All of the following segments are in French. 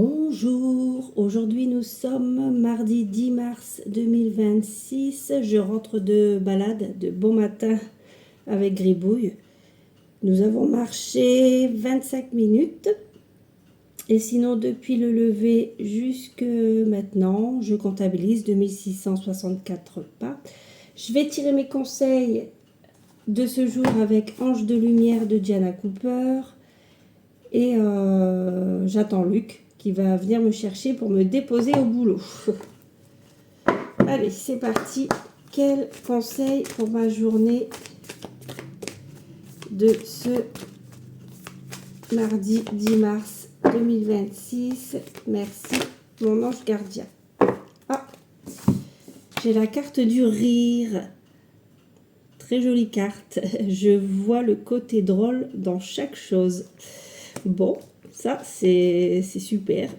Bonjour, aujourd'hui nous sommes mardi 10 mars 2026, je rentre de balade de bon matin avec Gribouille. Nous avons marché 25 minutes et sinon depuis le lever jusque maintenant, je comptabilise 2664 pas. Je vais tirer mes conseils de ce jour avec Ange de Lumière de Diana Cooper et j'attends Luc qui va venir me chercher pour me déposer au boulot. Allez, c'est parti. Quel conseil pour ma journée de ce mardi 10 mars 2026. Merci, mon ange gardien. Ah, j'ai la carte du rire. Très jolie carte. Je vois le côté drôle dans chaque chose. Bon, ça, c'est super.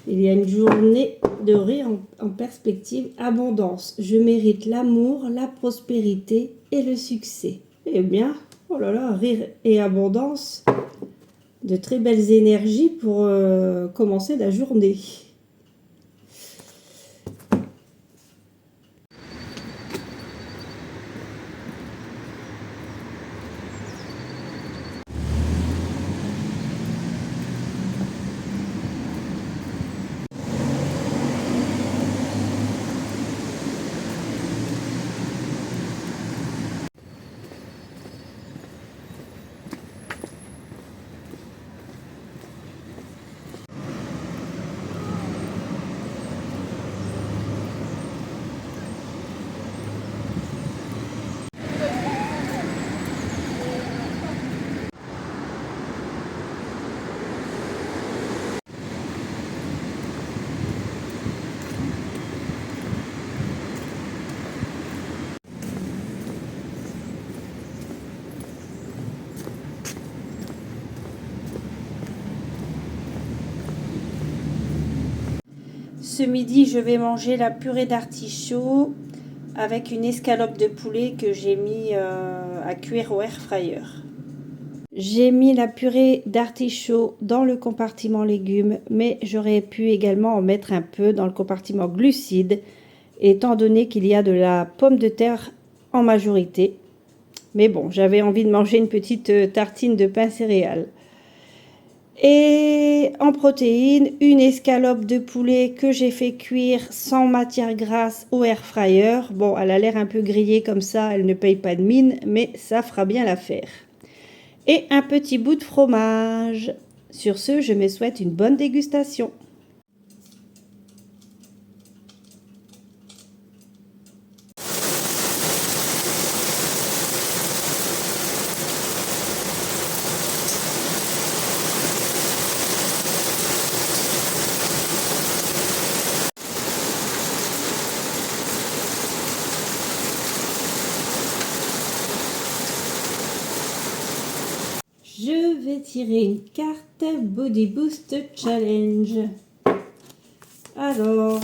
Il y a une journée de rire en perspective. Abondance. Je mérite l'amour, la prospérité et le succès. Eh bien, oh là là, rire et abondance. De très belles énergies pour commencer la journée. Ce midi, je vais manger la purée d'artichaut avec une escalope de poulet que j'ai mis à cuire au air fryer. J'ai mis la purée d'artichaut dans le compartiment légumes, mais j'aurais pu également en mettre un peu dans le compartiment glucides, étant donné qu'il y a de la pomme de terre en majorité. Mais bon, j'avais envie de manger une petite tartine de pain céréales. Et en protéines, une escalope de poulet que j'ai fait cuire sans matière grasse au air fryer. Bon, elle a l'air un peu grillée comme ça, elle ne paye pas de mine, mais ça fera bien l'affaire. Et un petit bout de fromage. Sur ce, je me souhaite une bonne dégustation. Je vais tirer une carte Body Boost Challenge. Alors,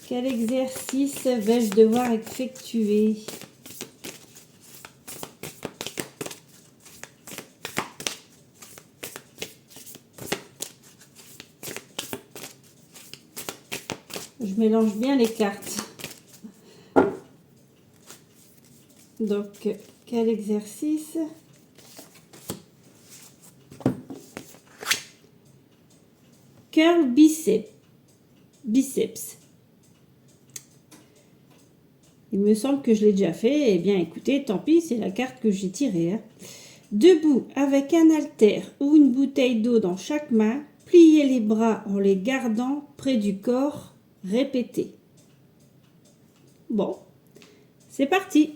quel exercice vais-je devoir effectuer? Je mélange bien les cartes. Donc, quel exercice? Curl biceps. Il me semble que je l'ai déjà fait. Eh bien, écoutez, tant pis, c'est la carte que j'ai tirée. Hein. Debout, avec un haltère ou une bouteille d'eau dans chaque main, pliez les bras en les gardant près du corps. Répétez. Bon, c'est parti.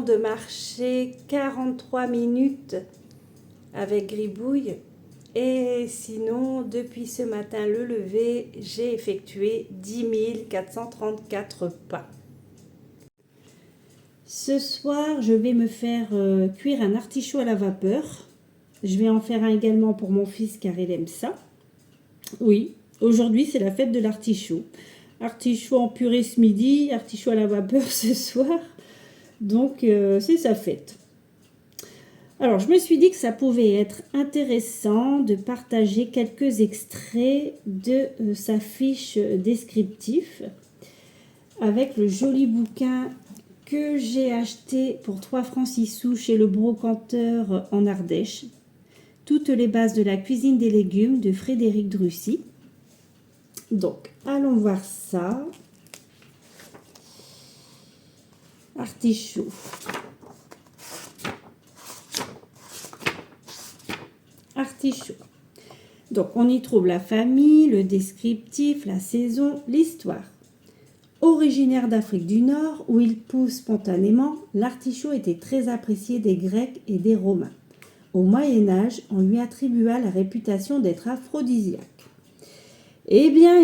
venons de marcher 43 minutes avec Gribouille. Et sinon, depuis ce matin le lever, j'ai effectué 10 434 pas. Ce soir, je vais me faire cuire un artichaut à la vapeur. Je vais en faire un également pour mon fils car il aime ça. Oui, aujourd'hui c'est la fête de l'artichaut. Artichaut en purée ce midi, artichaut à la vapeur ce soir. Donc c'est sa fête. Alors je me suis dit que ça pouvait être intéressant de partager quelques extraits de sa fiche descriptif avec le joli bouquin que j'ai acheté pour 3 francs 6 sous chez le brocanteur en Ardèche. Toutes les bases de la cuisine des légumes de Frédéric Drussy. Donc, allons voir ça. Artichaut. Artichaut. Donc, on y trouve la famille, le descriptif, la saison, l'histoire. Originaire d'Afrique du Nord, où il pousse spontanément, l'artichaut était très apprécié des Grecs et des Romains. Au Moyen-Âge, on lui attribua la réputation d'être aphrodisiaque. Eh bien,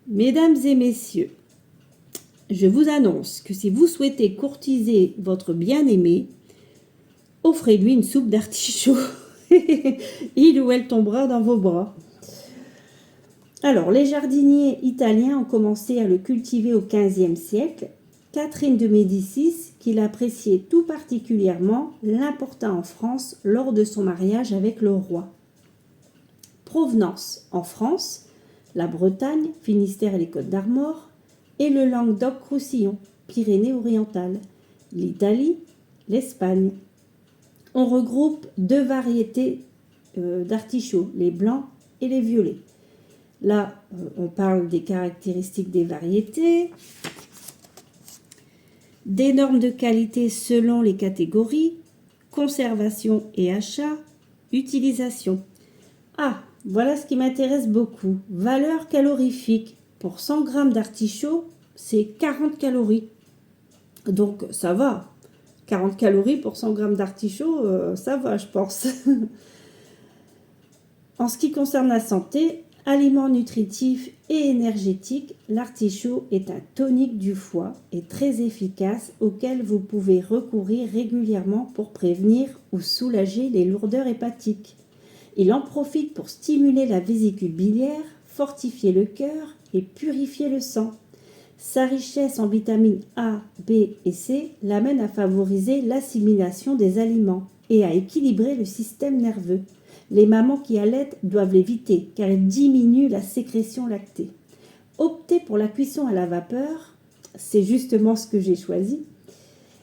mesdames et messieurs, je vous annonce que si vous souhaitez courtiser votre bien-aimé, offrez-lui une soupe d'artichaut. Il ou elle tombera dans vos bras. Alors, les jardiniers italiens ont commencé à le cultiver au XVe siècle. Catherine de Médicis, qui l'appréciait tout particulièrement, l'importa en France lors de son mariage avec le roi. Provenance en France, la Bretagne, Finistère et les Côtes-d'Armor, et le Languedoc-Roussillon, Pyrénées-Orientales, l'Italie, l'Espagne. On regroupe 2 variétés d'artichauts, les blancs et les violets. Là, on parle des caractéristiques des variétés, des normes de qualité selon les catégories, conservation et achat, utilisation. Ah, voilà ce qui m'intéresse beaucoup. Valeur calorifique. Pour 100 g d'artichaut, c'est 40 calories. Donc, ça va. 40 calories pour 100 g d'artichaut, ça va, je pense. En ce qui concerne la santé, aliment nutritif et énergétique, l'artichaut est un tonique du foie et très efficace auquel vous pouvez recourir régulièrement pour prévenir ou soulager les lourdeurs hépatiques. Il en profite pour stimuler la vésicule biliaire, fortifier le cœur et purifier le sang. Sa richesse en vitamines A, B et C l'amène à favoriser l'assimilation des aliments et à équilibrer le système nerveux. Les mamans qui allaitent doivent l'éviter car elle diminue la sécrétion lactée. Optez pour la cuisson à la vapeur, c'est justement ce que j'ai choisi.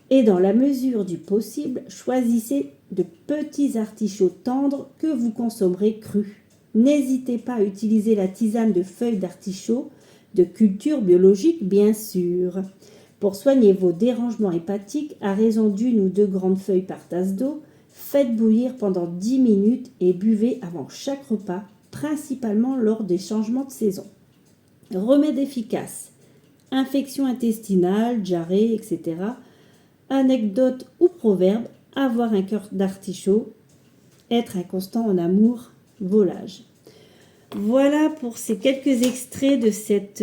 Et dans la mesure du possible, choisissez de petits artichauts tendres que vous consommerez crus. N'hésitez pas à utiliser la tisane de feuilles d'artichaut, de culture biologique bien sûr. Pour soigner vos dérangements hépatiques, à raison d'1 ou 2 grandes feuilles par tasse d'eau, faites bouillir pendant 10 minutes et buvez avant chaque repas, principalement lors des changements de saison. Remède efficace, infection intestinale, diarrhée, etc. Anecdote ou proverbe, avoir un cœur d'artichaut, être inconstant en amour, volage. Voilà pour ces quelques extraits de cette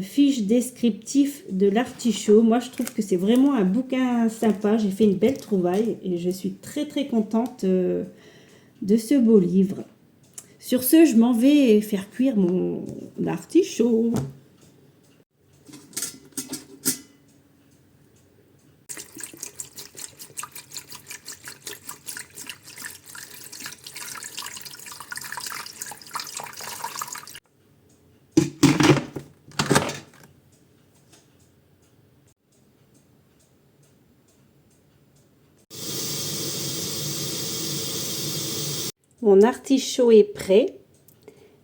fiche descriptive de l'artichaut. Moi, je trouve que c'est vraiment un bouquin sympa. J'ai fait une belle trouvaille et je suis très très contente de ce beau livre. Sur ce, je m'en vais faire cuire mon artichaut. Mon artichaut est prêt.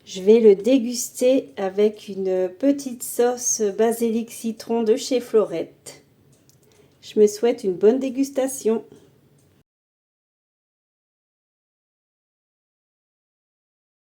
Je vais le déguster avec une petite sauce basilic citron de chez Florette. Je me souhaite une bonne dégustation.